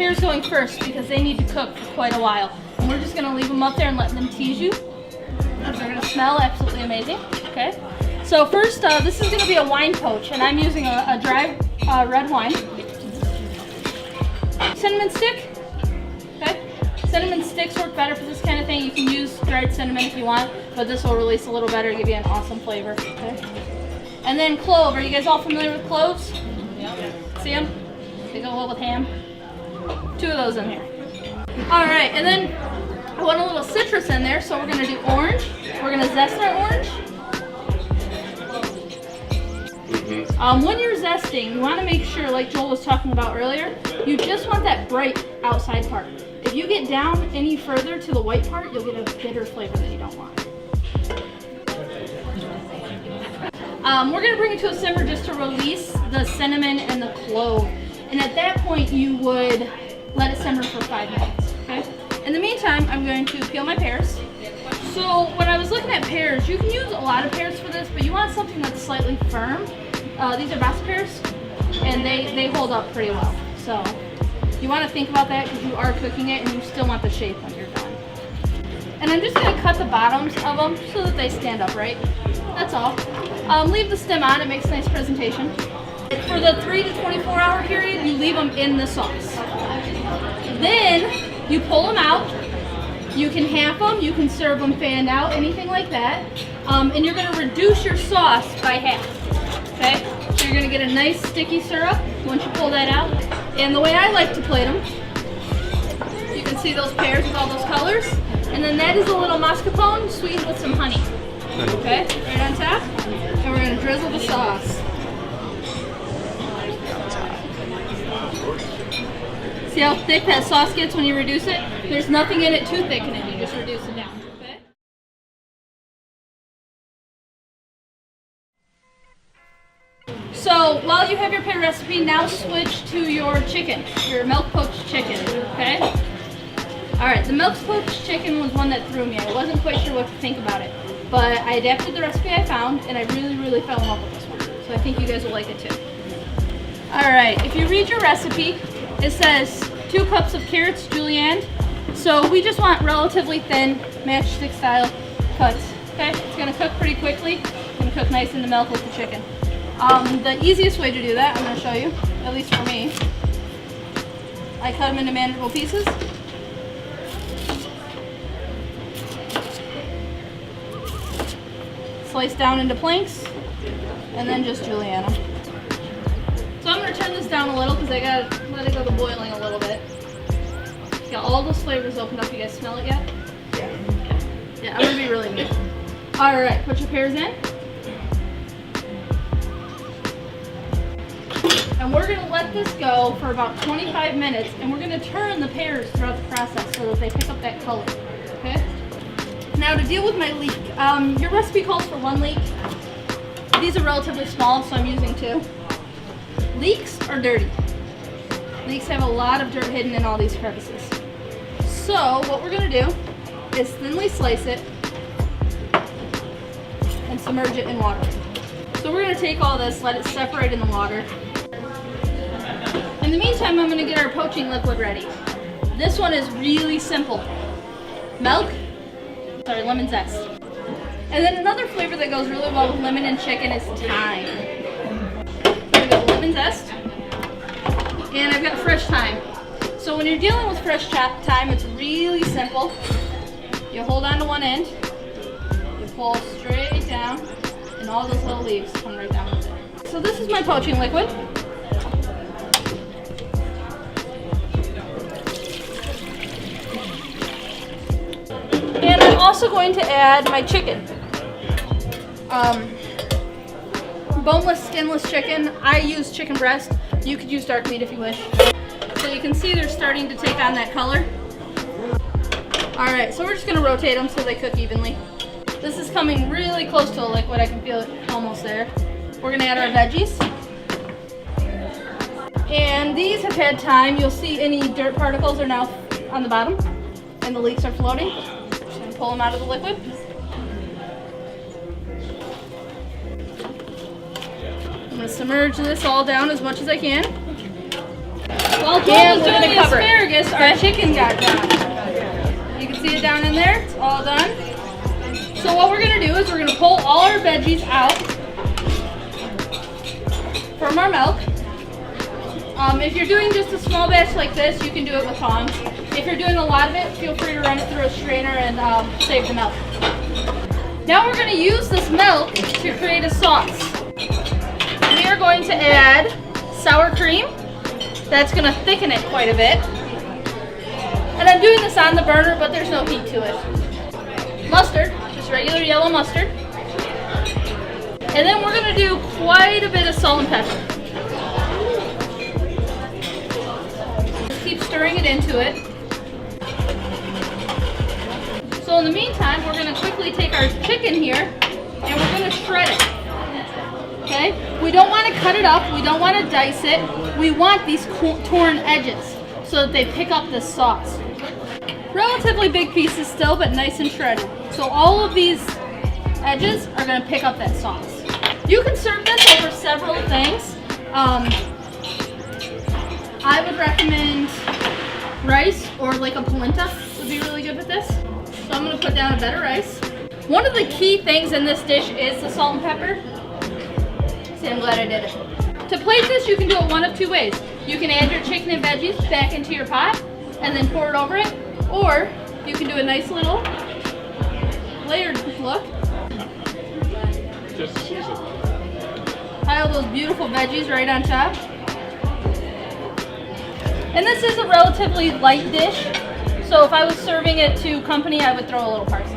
pears going first because they need to cook for quite a while. And we're just gonna leave them up there and let them tease you. They're gonna smell absolutely amazing, okay? So first, this is gonna be a wine poach, and I'm using a dry red wine. Cinnamon stick, okay? Cinnamon sticks work better for this kind of thing. You can use dried cinnamon if you want, but this will release a little better, give you an awesome flavor, okay? And then clove. Are you guys all familiar with cloves? Yep. See them? They go well with ham. 2 of those in here. All right, and then I want a little citrus in there, so we're gonna do orange. We're gonna zest our orange. When you're zesting, you want to make sure, like Joel was talking about earlier, you just want that bright outside part. If you get down any further to the white part, you'll get a bitter flavor that you don't want. We're going to bring it to a simmer just to release the cinnamon and the clove. And at that point, you would let it simmer for 5 minutes. Okay? In the meantime, I'm going to peel my pears. So when I was looking at pears, you can use a lot of pears for this, but you want something that's slightly firm. These are Boston pears, and they hold up pretty well. So you want to think about that because you are cooking it and you still want the shape when you're done. And I'm just going to cut the bottoms of them so that they stand upright. That's all. Leave the stem on, it makes a nice presentation. For the 3 to 24 hour period, you leave them in the sauce. Then you pull them out. You can half them, you can serve them fanned out, anything like that. And you're going to reduce your sauce by half. Okay? So you're going to get a nice sticky syrup once you pull that out. And the way I like to plate them, you can see those pears with all those colors. And then that is a little mascarpone sweetened with some honey. Okay? Right on top. And we're going to drizzle the sauce. See how thick that sauce gets when you reduce it? There's nothing in it to thicken it, you just reduce it down. Okay? So while you have your pear recipe, now switch to your chicken, your milk poached chicken, okay? Alright, the milk poached chicken was one that threw me. I wasn't quite sure what to think about it, but I adapted the recipe I found, and I really fell in love with this one. So I think you guys will like it too. Alright, if you read your recipe, it says 2 cups of carrots julienne. So we just want relatively thin, matchstick style cuts. Okay, it's gonna cook pretty quickly. It's gonna cook nice in the milk with the chicken. The easiest way to do that, I'm gonna show you, at least for me. I cut them into manageable pieces. Slice down into planks, and then just julienne them. So I'm going to turn this down a little because I got to let it go to boiling a little bit. Got all those flavors opened up. You guys smell it yet? Yeah. Yeah, I'm going to be really neat. Alright, put your pears in. And we're going to let this go for about 25 minutes, and we're going to turn the pears throughout the process so that they pick up that color. Okay? Now to deal with my leek, your recipe calls for 1 leek. These are relatively small, so I'm using 2. Leeks are dirty. Leeks have a lot of dirt hidden in all these crevices. So what we're going to do is thinly slice it and submerge it in water. So we're going to take all this, let it separate in the water. In the meantime, I'm going to get our poaching liquid ready. This one is really simple. Lemon zest. And then another flavor that goes really well with lemon and chicken is thyme. I've got lemon zest, and I've got fresh thyme. So when you're dealing with fresh chopped thyme, it's really simple. You hold on to one end, you pull straight down, and all those little leaves come right down with it. So this is my poaching liquid. And I'm also going to add my chicken. Boneless, skinless chicken. I use chicken breast. You could use dark meat if you wish. So you can see they're starting to take on that color. Alright, so we're just going to rotate them so they cook evenly. This is coming really close to a liquid. I can feel it almost there. We're going to add our veggies. And these have had time. You'll see any dirt particles are now on the bottom, and the leeks are floating. Just going to pull them out of the liquid. I'm going to submerge this all down as much as I can. While Joel was doing the asparagus, our chicken got done. You can see it down in there. It's all done. So what we're going to do is we're going to pull all our veggies out from our milk. If you're doing just a small batch like this, you can do it with tongs. If you're doing a lot of it, feel free to run it through a strainer and save the milk. Now we're going to use this milk to create a sauce. We are going to add sour cream. That's going to thicken it quite a bit. And I'm doing this on the burner, but there's no heat to it. Mustard, just regular yellow mustard. And then we're going to do quite a bit of salt and pepper. Just keep stirring it into it. So in the meantime, we're going to quickly take our chicken here and we're going to shred it. Okay? We don't want to cut it up. We don't want to dice it. We want these torn edges so that they pick up the sauce. Relatively big pieces still, but nice and shredded. So all of these edges are going to pick up that sauce. You can serve this over several things. I would recommend rice or like a polenta would be really good with this. So I'm going to put down a bed of rice. One of the key things in this dish is the salt and pepper. See, I'm glad I did it. To plate this, you can do it one of two ways. You can add your chicken and veggies back into your pot and then pour it over it. Or you can do a nice little layered look. Just season. Pile those beautiful veggies right on top. And this is a relatively light dish, so if I was serving it to company, I would throw a little parsley.